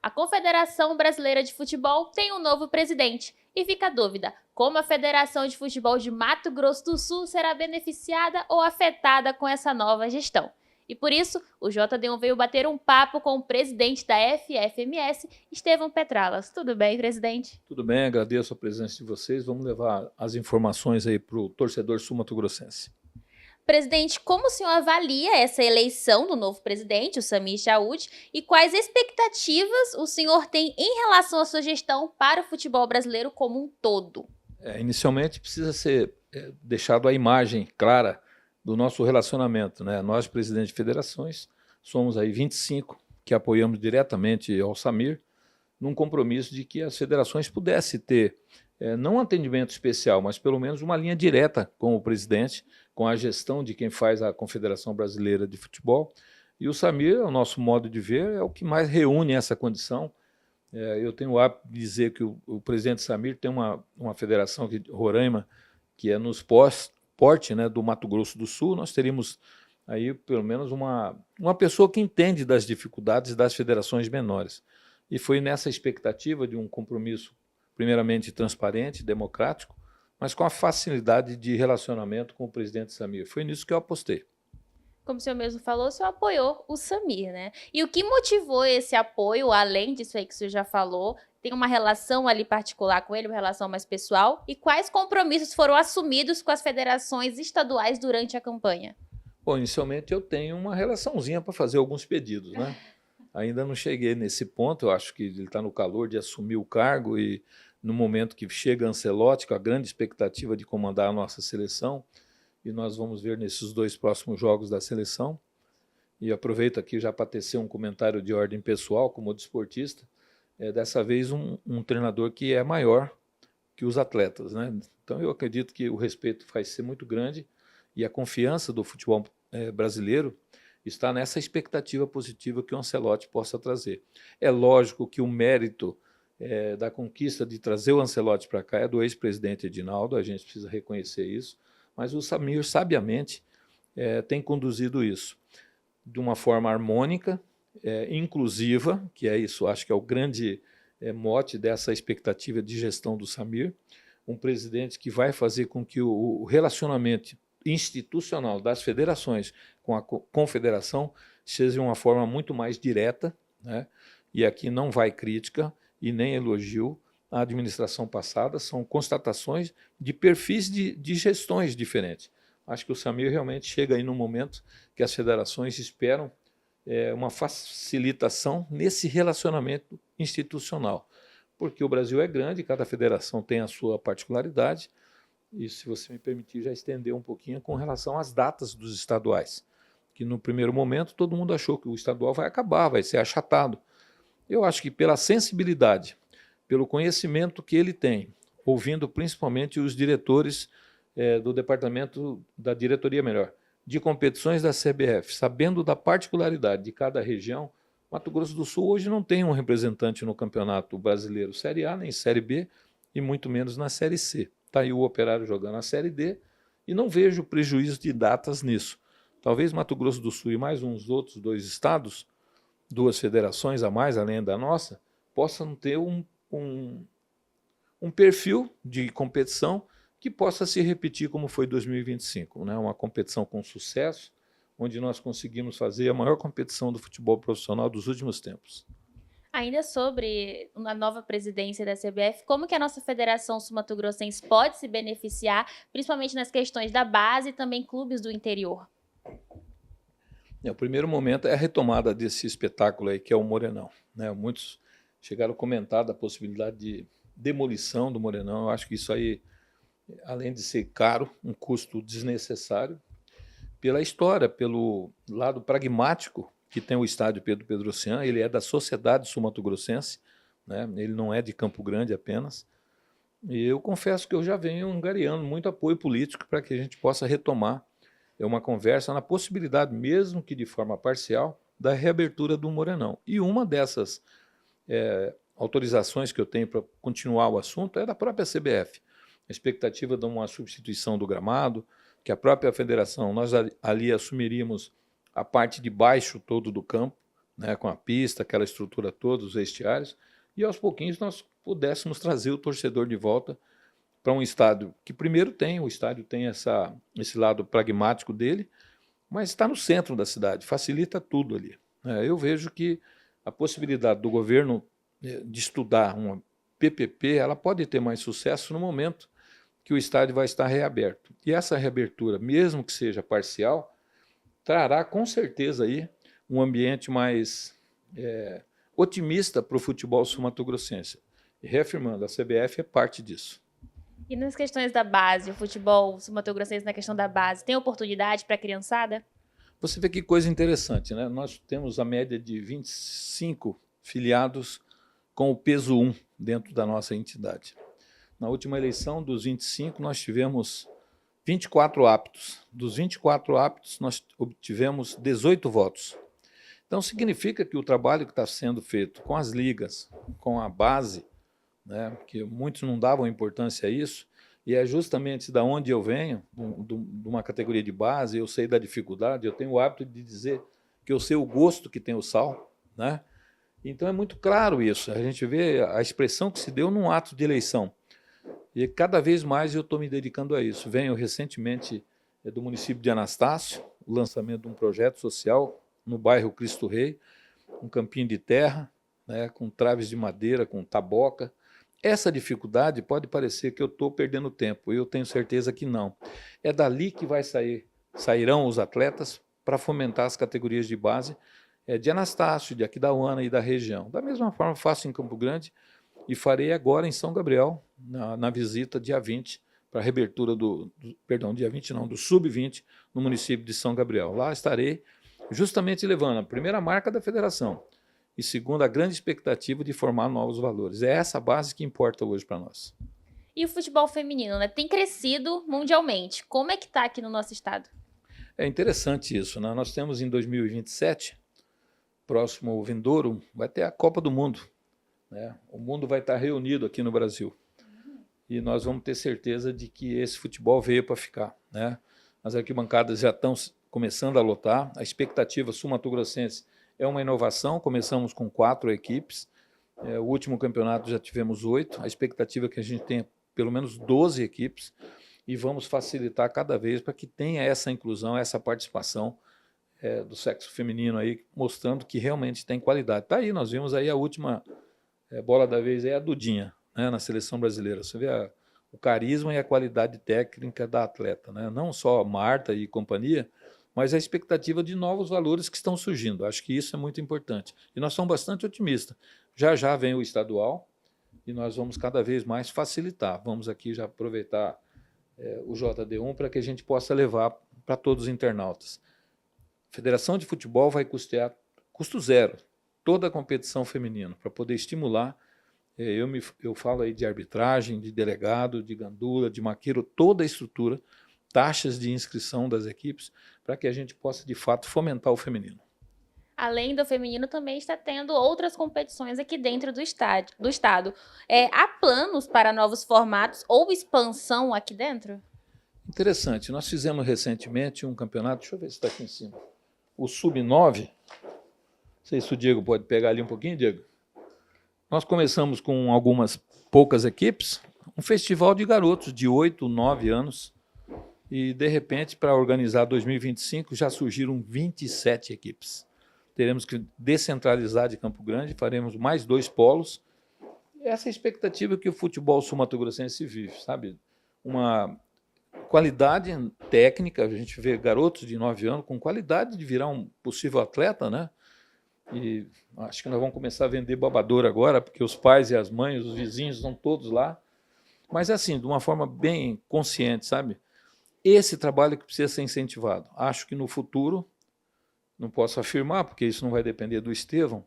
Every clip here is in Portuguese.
A Confederação Brasileira de Futebol tem um novo presidente. E fica a dúvida, como a Federação de Futebol de Mato Grosso do Sul será beneficiada ou afetada com essa nova gestão? E por isso, o JD1 veio bater um papo com o presidente da FFMS, Estevão Petralas. Tudo bem, presidente? Tudo bem, agradeço a presença de vocês. Vamos levar as informações aí para o torcedor sul-mato-grossense. Presidente, como o senhor avalia essa eleição do novo presidente, o Samir Chaud, e quais expectativas o senhor tem em relação à sua gestão para o futebol brasileiro como um todo? Inicialmente, precisa ser deixado a imagem clara do nosso relacionamento, né? Nós, presidente de federações, somos aí 25 que apoiamos diretamente ao Samir, num compromisso de que as federações pudessem ter, não um atendimento especial, mas pelo menos uma linha direta com o presidente, com a gestão de quem faz a Confederação Brasileira de Futebol. E o Samir, ao nosso modo de ver, é o que mais reúne essa condição. Eu tenho o hábito de dizer que o presidente Samir tem uma federação, aqui, Roraima, que é nos porte, né, do Mato Grosso do Sul. Nós teríamos aí pelo menos uma pessoa que entende das dificuldades das federações menores. E foi nessa expectativa de um compromisso, primeiramente transparente, democrático, mas com a facilidade de relacionamento com o presidente Samir. Foi nisso que eu apostei. Como o senhor mesmo falou, o senhor apoiou o Samir, né? E o que motivou esse apoio, além disso aí que o senhor já falou, tem uma relação ali particular com ele, uma relação mais pessoal? E quais compromissos foram assumidos com as federações estaduais durante a campanha? Bom, inicialmente eu tenho uma relaçãozinha para fazer alguns pedidos, né? Ainda não cheguei nesse ponto, eu acho que ele está no calor de assumir o cargo e no momento que chega Ancelotti, com a grande expectativa de comandar a nossa seleção, e nós vamos ver nesses 2 próximos jogos da seleção. E aproveito aqui já para tecer um comentário de ordem pessoal, como desportista, dessa vez um treinador que é maior que os atletas, né? Então eu acredito que o respeito vai ser muito grande e a confiança do futebol brasileiro está nessa expectativa positiva que o Ancelotti possa trazer. É lógico que o mérito da conquista de trazer o Ancelotti para cá é do ex-presidente Edinaldo, a gente precisa reconhecer isso, mas o Samir, sabiamente, tem conduzido isso de uma forma harmônica, inclusiva, que é isso, acho que é o grande mote dessa expectativa de gestão do Samir, um presidente que vai fazer com que o relacionamento institucional das federações com a confederação seja uma forma muito mais direta, né? E aqui não vai crítica e nem elogio à administração passada, são constatações de perfis de gestões diferentes. Acho que o Samir realmente chega aí no momento que as federações esperam uma facilitação nesse relacionamento institucional, porque o Brasil é grande, cada federação tem a sua particularidade, e se você me permitir já estender um pouquinho com relação às datas dos estaduais, que no primeiro momento todo mundo achou que o estadual vai acabar, vai ser achatado. Eu acho que pela sensibilidade, pelo conhecimento que ele tem, ouvindo principalmente os diretores do departamento, da diretoria melhor, de competições da CBF, sabendo da particularidade de cada região, Mato Grosso do Sul hoje não tem um representante no Campeonato Brasileiro Série A, nem Série B, e muito menos na Série C. Está aí o Operário jogando na Série D e não vejo prejuízo de datas nisso. Talvez Mato Grosso do Sul e mais uns outros 2 estados, 2 federações a mais, além da nossa, possam ter um perfil de competição que possa se repetir como foi 2025, né? Uma competição com sucesso, onde nós conseguimos fazer a maior competição do futebol profissional dos últimos tempos. Ainda sobre a nova presidência da CBF, como que a nossa Federação Sul-Mato-Grossense pode se beneficiar, principalmente nas questões da base e também clubes do interior? O primeiro momento é a retomada desse espetáculo aí, que é o Morenão, né? Muitos chegaram a comentar da possibilidade de demolição do Morenão. Eu acho que isso aí, além de ser caro, um custo desnecessário, pela história, pelo lado pragmático que tem o estádio Pedro Pedrocian, ele é da Sociedade Sul-Mato-Grossense, né? Ele não é de Campo Grande apenas. E eu confesso que eu já venho angariando muito apoio político para que a gente possa retomar uma conversa na possibilidade, mesmo que de forma parcial, da reabertura do Morenão. E uma dessas autorizações que eu tenho para continuar o assunto é da própria CBF. A expectativa de uma substituição do gramado, que a própria federação, nós ali assumiríamos a parte de baixo todo do campo, né, com a pista, aquela estrutura toda, os vestiários, e aos pouquinhos nós pudéssemos trazer o torcedor de volta para um estádio que primeiro o estádio tem esse lado pragmático dele, mas está no centro da cidade, facilita tudo ali. Eu vejo que a possibilidade do governo de estudar uma PPP, ela pode ter mais sucesso no momento que o estádio vai estar reaberto. E essa reabertura, mesmo que seja parcial, trará com certeza aí um ambiente mais otimista para o futebol sul-mato-grossense. E reafirmando, a CBF é parte disso. E nas questões da base, o futebol sul-mato-grossense na questão da base, tem oportunidade para a criançada? Você vê que coisa interessante, né? Nós temos a média de 25 filiados com o peso 1 dentro da nossa entidade. Na última eleição, dos 25, nós tivemos 24 aptos. Dos 24 aptos, nós obtivemos 18 votos. Então, significa que o trabalho que está sendo feito com as ligas, com a base, né, que muitos não davam importância a isso, e é justamente da onde eu venho, de uma categoria de base, eu sei da dificuldade, eu tenho o hábito de dizer que eu sei o gosto que tem o sal, né? Então é muito claro isso, a gente vê a expressão que se deu num ato de eleição, e cada vez mais eu estou me dedicando a isso. Venho recentemente do município de Anastácio, o lançamento de um projeto social no bairro Cristo Rei, um campinho de terra, né, com traves de madeira, com taboca. Essa dificuldade pode parecer que eu estou perdendo tempo, eu tenho certeza que não. É dali que sairão os atletas para fomentar as categorias de base de Anastácio, de Aquidauana e da região. Da mesma forma faço em Campo Grande e farei agora em São Gabriel, na visita dia 20, para a reabertura dia 20 não, do Sub-20 no município de São Gabriel. Lá estarei justamente levando a primeira marca da federação, e segundo, a grande expectativa de formar novos valores. É essa base que importa hoje para nós. E o futebol feminino, né? Tem crescido mundialmente. Como é que está aqui no nosso estado? É interessante isso, né? Nós temos em 2027, próximo ao vindouro, vai ter a Copa do Mundo, né? O mundo vai estar reunido aqui no Brasil. E nós vamos ter certeza de que esse futebol veio para ficar, né? As arquibancadas já estão começando a lotar. A expectativa sul-mato-grossense é uma inovação, começamos com 4 equipes, o último campeonato já tivemos 8, a expectativa é que a gente tenha pelo menos 12 equipes e vamos facilitar cada vez para que tenha essa inclusão, essa participação do sexo feminino aí, mostrando que realmente tem qualidade. Tá aí, nós vimos aí a última bola da vez, é a Dudinha, né, na seleção brasileira. Você vê o carisma e a qualidade técnica da atleta, né? Não só Marta e companhia, mas a expectativa de novos valores que estão surgindo. Acho que isso é muito importante. E nós somos bastante otimistas. Já já vem o estadual e nós vamos cada vez mais facilitar. Vamos aqui já aproveitar o JD1 para que a gente possa levar para todos os internautas. A Federação de Futebol vai custear, custo zero, toda a competição feminina, para poder estimular. Eu falo aí de arbitragem, de delegado, de gandula, de maqueiro, toda a estrutura, taxas de inscrição das equipes, para que a gente possa, de fato, fomentar o feminino. Além do feminino, também está tendo outras competições aqui dentro do estado. Há planos para novos formatos ou expansão aqui dentro? Interessante. Nós fizemos recentemente um campeonato, deixa eu ver se está aqui em cima, o Sub-9. Não sei se o Diego pode pegar ali um pouquinho, Diego. Nós começamos com algumas poucas equipes, um festival de garotos de 8, 9 anos, e, de repente, para organizar 2025, já surgiram 27 equipes. Teremos que descentralizar de Campo Grande, faremos mais 2 polos. Essa é a expectativa que o futebol sul-mato-grossense vive, sabe? Uma qualidade técnica, a gente vê garotos de 9 anos com qualidade de virar um possível atleta, né? E acho que nós vamos começar a vender babador agora, porque os pais e as mães, os vizinhos estão todos lá. Mas, assim, de uma forma bem consciente, sabe? Esse trabalho que precisa ser incentivado. Acho que no futuro, não posso afirmar, porque isso não vai depender do Estevão,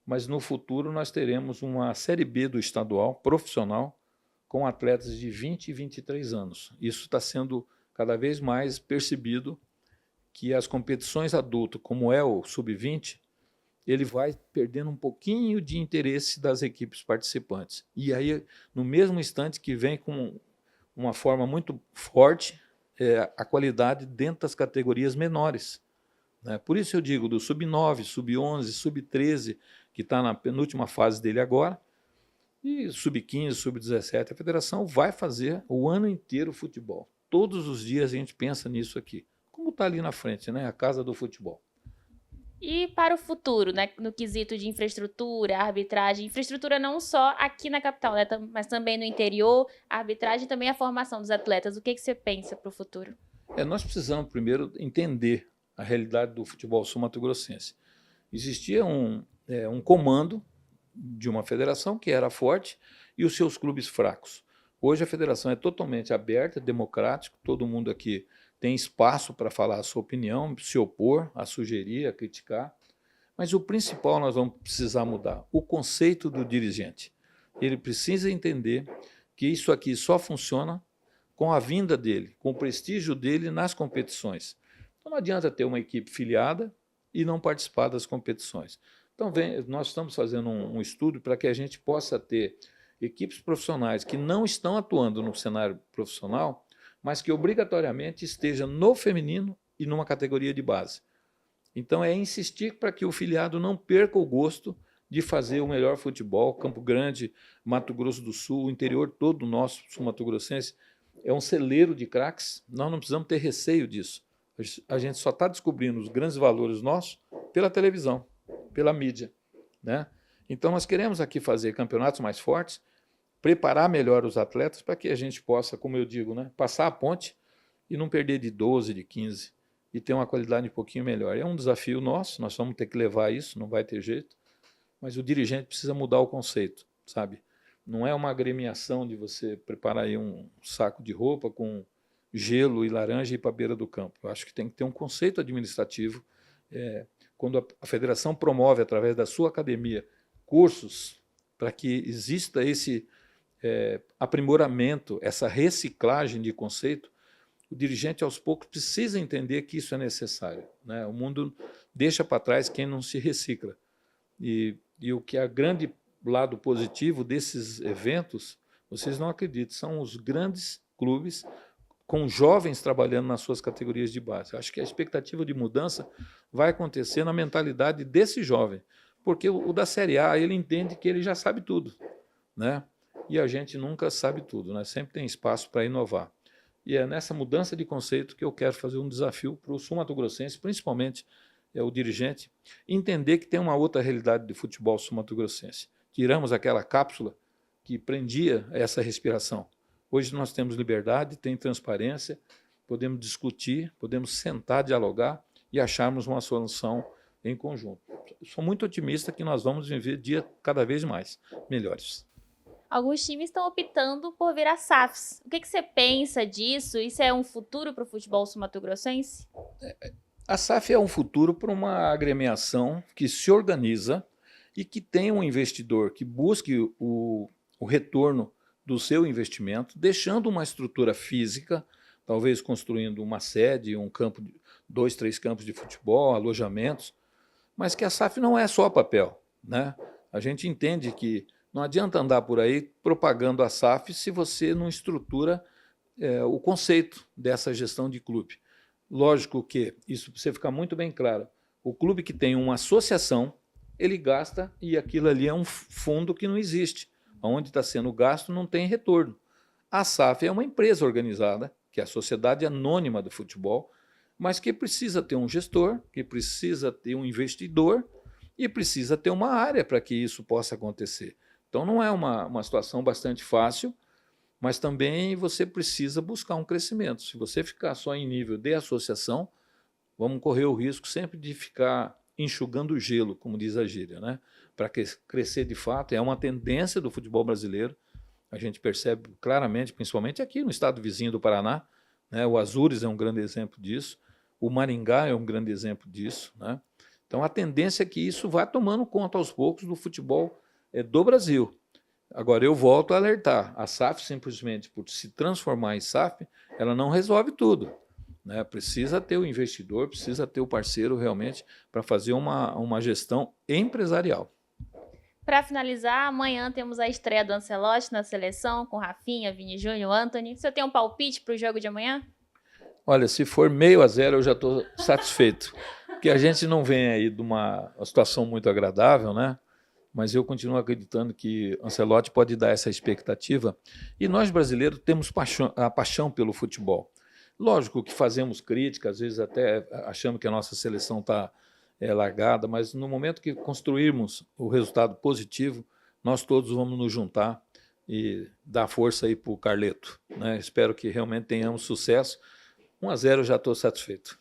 mas no futuro nós teremos uma Série B do estadual, profissional, com atletas de 20 e 23 anos. Isso está sendo cada vez mais percebido, que as competições adultas, como é o Sub-20, ele vai perdendo um pouquinho de interesse das equipes participantes. E aí, no mesmo instante que vem com uma forma muito forte, a qualidade dentro das categorias menores. né? Por isso eu digo, do sub-9, sub-11, sub-13, que está na penúltima fase dele agora, e sub-15, sub-17, a federação vai fazer o ano inteiro futebol. Todos os dias a gente pensa nisso aqui. Como está ali na frente, né? A casa do futebol. E para o futuro, né, no quesito de infraestrutura, arbitragem, infraestrutura não só aqui na capital, né, mas também no interior, a arbitragem e também a formação dos atletas. O que você pensa para o futuro? Nós precisamos primeiro entender a realidade do futebol sul-mato-grossense. Existia um comando de uma federação que era forte e os seus clubes fracos. Hoje a federação é totalmente aberta, democrática, todo mundo aqui tem espaço para falar a sua opinião, se opor, a sugerir, a criticar. Mas o principal nós vamos precisar mudar, o conceito do dirigente. Ele precisa entender que isso aqui só funciona com a vinda dele, com o prestígio dele nas competições. Então não adianta ter uma equipe filiada e não participar das competições. Então nós estamos fazendo um estudo para que a gente possa ter equipes profissionais que não estão atuando no cenário profissional, mas que obrigatoriamente esteja no feminino e numa categoria de base. Então é insistir para que o filiado não perca o gosto de fazer o melhor futebol. Campo Grande, Mato Grosso do Sul, o interior todo nosso, sul-mato-grossense, é um celeiro de craques. Nós não precisamos ter receio disso. A gente só está descobrindo os grandes valores nossos pela televisão, pela mídia, né? Então nós queremos aqui fazer campeonatos mais fortes, preparar melhor os atletas para que a gente possa, como eu digo, né, passar a ponte e não perder de 12, de 15 e ter uma qualidade um pouquinho melhor. É um desafio nosso, nós vamos ter que levar isso, não vai ter jeito, mas o dirigente precisa mudar o conceito, sabe? Não é uma agremiação de você preparar aí um saco de roupa com gelo e laranja e ir para a beira do campo. Eu acho que tem que ter um conceito administrativo. Quando a federação promove, através da sua academia, cursos para que exista esse aprimoramento, essa reciclagem de conceito, o dirigente, aos poucos, precisa entender que isso é necessário, né? O mundo deixa para trás quem não se recicla. E o que é o grande lado positivo desses eventos, vocês não acreditam, são os grandes clubes com jovens trabalhando nas suas categorias de base. Acho que a expectativa de mudança vai acontecer na mentalidade desse jovem, porque o da Série A, ele entende que ele já sabe tudo, né? E a gente nunca sabe tudo, né? Sempre tem espaço para inovar. E é nessa mudança de conceito que eu quero fazer um desafio para o sul-mato-grossense, principalmente o dirigente, entender que tem uma outra realidade de futebol sul-mato-grossense. Tiramos aquela cápsula que prendia essa respiração. Hoje nós temos liberdade, tem transparência, podemos discutir, podemos sentar, dialogar e acharmos uma solução em conjunto. Sou muito otimista que nós vamos viver dias cada vez mais melhores. Alguns times estão optando por virar SAFs. O que você pensa disso? Isso é um futuro para o futebol sul-mato-grossense? A SAF é um futuro para uma agremiação que se organiza e que tem um investidor que busque o retorno do seu investimento, deixando uma estrutura física, talvez construindo uma sede, um campo, 2, 3 campos de futebol, alojamentos, mas que a SAF não é só papel, né? A gente entende que não adianta andar por aí propagando a SAF se você não estrutura o conceito dessa gestão de clube. Lógico que, isso precisa ficar muito bem claro, o clube que tem uma associação, ele gasta e aquilo ali é um fundo que não existe. Onde está sendo gasto não tem retorno. A SAF é uma empresa organizada, que é a Sociedade Anônima do Futebol, mas que precisa ter um gestor, que precisa ter um investidor e precisa ter uma área para que isso possa acontecer. Então não é uma situação bastante fácil, mas também você precisa buscar um crescimento. Se você ficar só em nível de associação, vamos correr o risco sempre de ficar enxugando o gelo, como diz a gíria, né? Para crescer de fato, é uma tendência do futebol brasileiro, a gente percebe claramente, principalmente aqui no estado vizinho do Paraná, né? O Azures é um grande exemplo disso, o Maringá é um grande exemplo disso, né? Então a tendência é que isso vá tomando conta aos poucos do futebol do Brasil. Agora eu volto a alertar, a SAF simplesmente por se transformar em SAF, ela não resolve tudo, né? Precisa ter o investidor, precisa ter o parceiro realmente para fazer uma gestão empresarial. Para finalizar, amanhã temos a estreia do Ancelotti na seleção, com Rafinha, Vini Júnior, Antony. Você tem um palpite para o jogo de amanhã? Olha, se for 0-0 eu já estou satisfeito. Porque a gente não vem aí de uma situação muito agradável, né? Mas eu continuo acreditando que Ancelotti pode dar essa expectativa. E nós, brasileiros, temos a paixão pelo futebol. Lógico que fazemos críticas, às vezes até achamos que a nossa seleção está largada, mas no momento que construirmos o resultado positivo, nós todos vamos nos juntar e dar força aí para o Carleto, né? Espero que realmente tenhamos sucesso. 1-0 eu já estou satisfeito.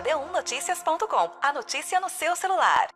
d1noticias.com, a notícia no seu celular.